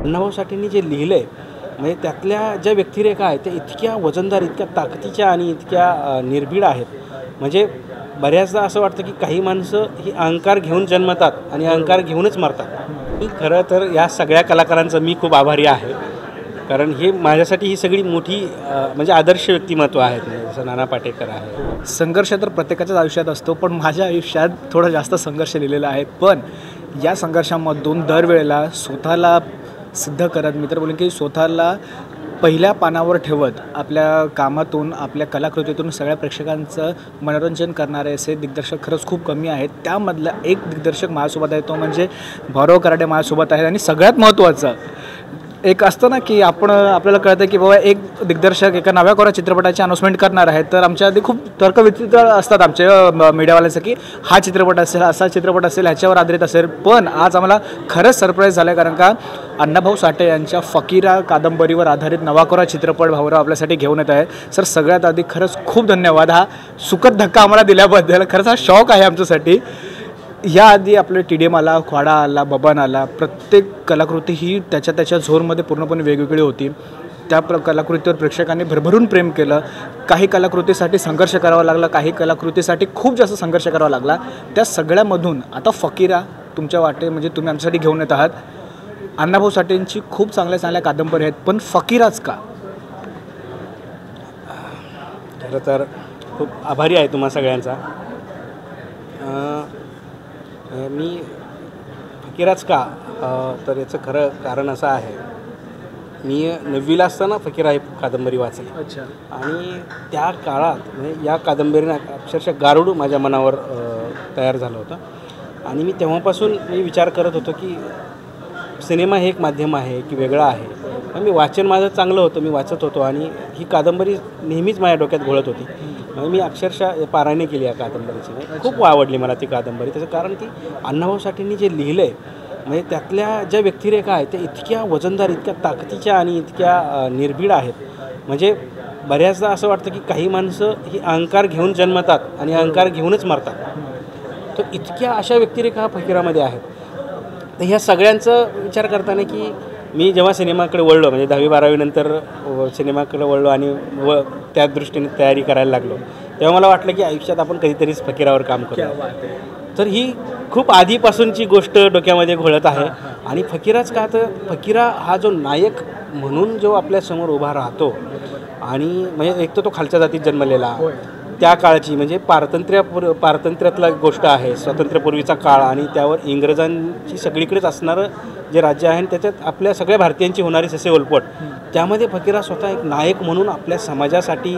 अण्णाभाऊ साठेंनी जे लिहिलं आहे म्हणजे त्यातल्या ज्या व्यक्तिरेखा आहेत त्या इतक्या वजनदार, इतक्या ताकदीच्या आणि इतक्या निर्भीड आहेत. म्हणजे बऱ्याचदा असं वाटतं की काही माणसं ही अहंकार घेऊन जन्मतात आणि अहंकार घेऊनच मरतात. मी खरं तर या सगळ्या कलाकारांचं मी खूप आभारी आहे, कारण हे माझ्यासाठी ही सगळी मोठी म्हणजे आदर्श व्यक्तिमत्व आहेत. जसं नाना पाटेकर आहे. संघर्ष तर प्रत्येकाच्याच आयुष्यात असतो, पण माझ्या आयुष्यात थोडा जास्त संघर्ष लिहिलेला आहे. पण या संघर्षामधून दरवेळेला स्वतःला सिद्ध करत, मी तर बोलेन की स्वतःला पहिल्या पानावर ठेवत आपल्या कामातून, आपल्या कलाकृतीतून सगळ्या प्रेक्षकांचं मनोरंजन करणारे असे दिग्दर्शक खरंच खूप कमी आहेत. त्यामधला एक दिग्दर्शक माझ्यासोबत आहे, तो म्हणजे भाऊराव कराडे माझ्यासोबत आहेत. आणि सगळ्यात महत्त्वाचं एक असतं ना की आपल्याला कळतं की बाबा एक दिग्दर्शक एका नव्या कोरा चित्रपटाची अनाउन्समेंट करणार आहे, तर आमच्या आधी खूप तर्कविचित्र असतात आमचे मीडियावाल्यांचं की हा चित्रपट असेल, असा चित्रपट असेल, ह्याच्यावर आधारित असेल. पण आज आम्हाला खरंच सरप्राईज झालं आहे, कारण का अण्णाभाऊ साठे यांच्या फकीरा कादंबरीवर आधारित नवा कोरा चित्रपट भाऊराव आपल्यासाठी घेऊन येत आहे. सर सगळ्यात आधी खरंच खूप धन्यवाद, हा सुखद धक्का आम्हाला दिल्याबद्दल. खरंच हा शॉक आहे आमच्यासाठी. याआधी आपले TDM आला, ख्वाडा आला, बबन आला, प्रत्येक कलाकृती ही त्याच्या झोरमध्ये पूर्णपणे वेगवेगळी होती. त्या कलाकृतीवर प्रेक्षकांनी भरभरून प्रेम केलं. काही कलाकृतीसाठी संघर्ष करावा लागला, काही कलाकृतीसाठी खूप जास्त संघर्ष करावा लागला. त्या सगळ्यामधून आता फकीरा तुमच्या वाटे म्हणजे तुम्ही आमच्यासाठी घेऊन येत आहात. अण्णाभाऊ साठेंची खूप चांगल्या चांगल्या कादंबरी आहेत, पण फकीराच का? खरं तर खूप आभारी आहे तुम्हा सगळ्यांचा. मी फकीराच का, तर याचं खरं कारण असं आहे, मी 9वीला असताना फकीरा ही कादंबरी वाचली. अच्छा. आणि त्या काळात म्हणजे या कादंबरीनं अक्षरशः गारुड माझ्या मनावर तयार झालं होतं. आणि मी तेव्हापासून विचार करत होतो की सिनेमा हे एक माध्यम आहे की वेगळं आहे. मी वाचन माझं चांगलं होतं, मी वाचत होतो आणि ही कादंबरी नेहमीच माझ्या डोक्यात घोळत होती. मी अक्षरशः पारायणे केली या कादंबरीची. खूप आवडली मला ती कादंबरी. त्याचं कारण की अण्णाभाऊ साठेंनी जे लिहिलं आहे म्हणजे त्यातल्या ज्या व्यक्तिरेखा आहेत त्या इतक्या वजनदार, इतक्या ताकदीच्या आणि इतक्या निर्भीड आहेत. म्हणजे बऱ्याचदा असं वाटतं की काही माणसं ही अहंकार घेऊन जन्मतात आणि अहंकार घेऊनच मरतात. तर इतक्या अशा व्यक्तिरेखा फकीरामध्ये आहेत. तर ह्या सगळ्यांचं विचार करताना की मी जेव्हा सिनेमाकडे वळलो म्हणजे 10वी-12वी नंतर सिनेमाकडे वळलो आणि त्या दृष्टीने तयारी करायला लागलो, तेव्हा मला वाटलं की आयुष्यात आपण कधीतरीच फकीरावर काम करू. तर ही खूप आधीपासूनची गोष्ट डोक्यामध्ये घोळत आहे. आणि फकीराच का, तर फकीरा हा जो नायक म्हणून जो आपल्यासमोर उभा राहतो आणि म्हणजे एक तर तो खालच्या जातीत जन्मलेला, त्या काळची म्हणजे पारतंत्र्यातला गोष्ट आहे, स्वातंत्र्यपूर्वीचा काळ, आणि त्यावर इंग्रजांची सगळीकडेच असणारं जे राज्य आहे आणि त्याच्यात आपल्या सगळ्या भारतीयांची होणारी ससे ओलपट, त्यामध्ये फकीरा स्वतः एक नायक म्हणून आपल्या समाजासाठी,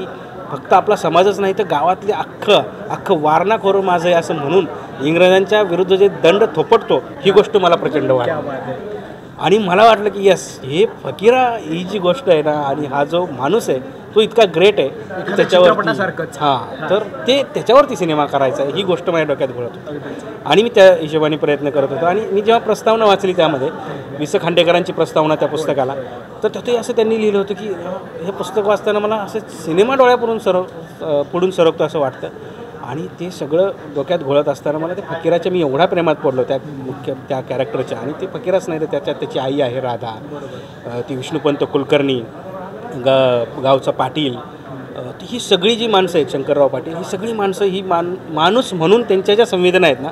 फक्त आपला समाजच नाही तर गावातले अख्खं वारणा माझं आहे असं म्हणून इंग्रजांच्या विरुद्ध जे दंड थोपटतो, ही गोष्ट मला प्रचंड वाटली. आणि मला वाटलं की यस, हे फकीरा ही जी गोष्ट आहे ना, आणि हा जो माणूस आहे तो इतका ग्रेट आहे त्याच्यावर, तर त्याच्यावरती सिनेमा करायचा आहे, ही गोष्ट माझ्या डोक्यात घोळत होती. आणि मी त्या हिशोबाने प्रयत्न करत होतो. आणि मी जेव्हा प्रस्तावना वाचली त्यामध्ये वि. स. खांडेकरांची प्रस्तावना त्या पुस्तकाला, तर त्यातही असं त्यांनी लिहिलं होतं की हे पुस्तक वाचताना मला असं सिनेमा डोळ्यापुढून पुढून सरकतो असं वाटतं. आणि ते सगळं डोक्यात घोळत असताना मला ते फकीराच्या मी एवढ्या प्रेमात पडलो त्या कॅरेक्टरच्या. आणि ते फकीरच नाही तर त्याच्यात त्याची आई आहे राधा, ती विष्णुपंत कुलकर्णी, गावचा पाटील, ही सगळी जी माणसं आहेत, शंकरराव पाटील, ही सगळी माणसं ही माणूस म्हणून त्यांच्या ज्या संवेदना आहेत ना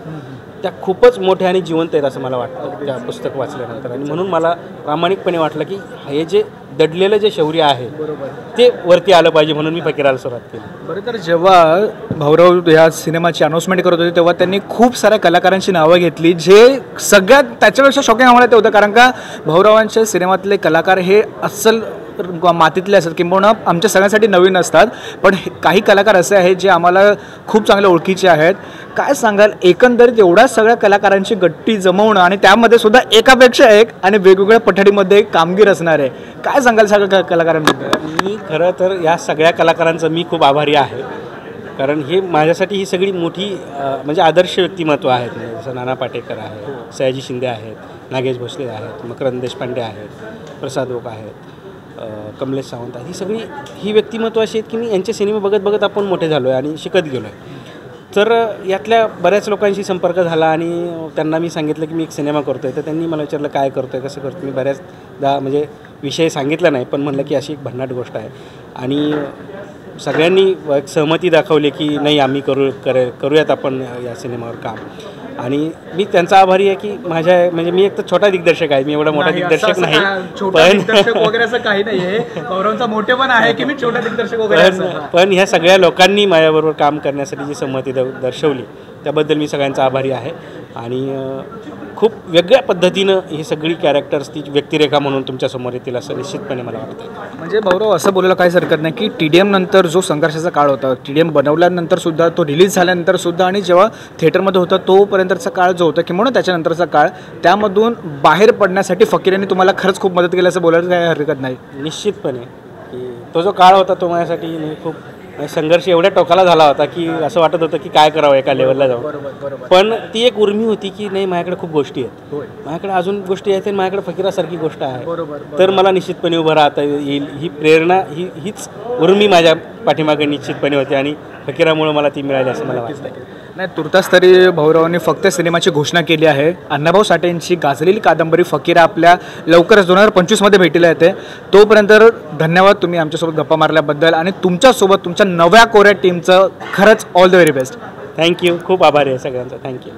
त्या खूपच मोठ्या आणि जिवंत आहेत असं मला वाटतं त्या पुस्तक वाचल्यानंतर. आणि म्हणून मला प्रामाणिकपणे वाटलं की हे जे दडलेलं जे शौर्य आहे ते वरती आलं पाहिजे, म्हणून मी फकीराला सुरुवात केली. बरं, तर जेव्हा भाऊराव ह्या सिनेमाची अनाउन्समेंट करत होते तेव्हा त्यांनी खूप साऱ्या कलाकारांची नावं घेतली, जे सगळ्यात त्याच्यापेक्षा शॉकिंग आम्हाला ते होतं, कारण का भाऊरावांच्या सिनेमातले कलाकार हे अस्सल मातीतले असतात, किंबहुना आमच्या सगळ्यांसाठी नवीन असतात. पण काही कलाकार असे आहेत जे आम्हाला खूप चांगले ओळखीचे आहेत. काय सांगाल एकंदरीत एवढ्या सगळ्या कलाकारांची गट्टी जमवणं आणि त्यामध्ये सुद्धा एकापेक्षा एक आणि वेगवेगळ्या पठडीमध्ये कामगिरी असणार आहे, काय सांगाल सगळ्या कलाकारांबद्दल? मी खरं तर या सगळ्या कलाकारांचं मी खूप आभारी आहे, कारण हे माझ्यासाठी ही सगळी मोठी म्हणजे आदर्श व्यक्तिमत्व आहेत. जसं नाना पाटेकर आहे, सयाजी शिंदे आहेत, नागेश भोसले आहेत, मकरंद देशपांडे आहेत, प्रसाद ओक आहेत, कमलेश सावंत आहेत. ही सगळी ही व्यक्तिमत्व अशी आहेत की मी यांचे सिनेमे बघत बघत आपण मोठे झालो आहे आणि शिकत गेलो आहे. तर यातल्या बऱ्याच लोकांशी संपर्क झाला आणि त्यांना मी सांगितलं की मी एक सिनेमा करतो आहे. तर त्यांनी मला विचारलं काय करतो आहे, कसं करतो. मी बऱ्याच म्हणजे विषय सांगितला नाही, पण म्हणलं की अशी एक भन्नाट गोष्ट आहे आणि सगळ्यांनी एक सहमती दाखवली की नाही आम्ही करूयात आपण या सिनेमावर काम. आणि मी त्यांचा आभारी आहे की म्हणजे मी एक तर छोटा दिग्दर्शक आहे, मी एवढा मोठा दिग्दर्शक नाही, दिग्दर्शक वगैरे असं काही नाही आहे. गौरवचा मोठे पण आहे की मी छोटा दिग्दर्शक वगैरे पण ह्या सगळ्या लोकांनी माझ्याबरोबर काम करण्यासाठी जी संमती दर्शवली त्याबद्दल मी सगळ्यांचा आभारी आहे. आणि खूप वेगळ्या पद्धतीनं ही सगळी कॅरेक्टर्स ती व्यक्तिरेखा म्हणून तुमच्यासमोर येतील असं निश्चितपणे मला वाटतं. म्हणजे गौरव असं बोलायला काहीच हरकत नाही की TDM नंतर जो संघर्षाचा काळ होता, TDM बनवल्यानंतर सुद्धा, तो रिलीज झाल्यानंतर सुद्धा आणि जेव्हा थिएटरमध्ये होता तोपर्यंतचा काळ जो होता किंवा त्याच्यानंतरचा काळ, त्यामधून बाहेर पडण्यासाठी फकीर यांनी तुम्हाला खरंच खूप मदत केली असं बोलायला काही हरकत नाही. निश्चितपणे की तो जो काळ होता तो माझ्यासाठी खूप संघर्ष एवढ्या टोकाला झाला होता की असं वाटत होतं की काय करावं एका लेवलला जाऊन. पण ती एक उर्मी होती की नाही माझ्याकडे खूप गोष्टी आहेत, माझ्याकडे अजून गोष्टी आहेत आणि माझ्याकडे फकीरासारखी गोष्ट आहे, तर मला निश्चितपणे उभं राहता येईल. ही प्रेरणा हीच उर्मी माझ्या पाठीमागे निश्चितपणे होती आणि फकीरामुळे मला ती मिळाली असं मला वाटतं. नाही, तुर्तास तरी भाऊरावांनी फक्त सिनेमाची घोषणा केली आहे. अण्णाभाऊ साठेंची गाजलेली कादंबरी फकीरा आपल्या लवकरच 2025मध्ये भेटीला येते. तोपर्यंत धन्यवाद तुम्ही आमच्यासोबत गप्पा मारल्याबद्दल आणि तुमच्यासोबत तुमच्या नव्या कोऱ्या टीमचं खरंच all the very best. Thank you, खूप आभारी आहे सगळ्यांचा. थँक्यू.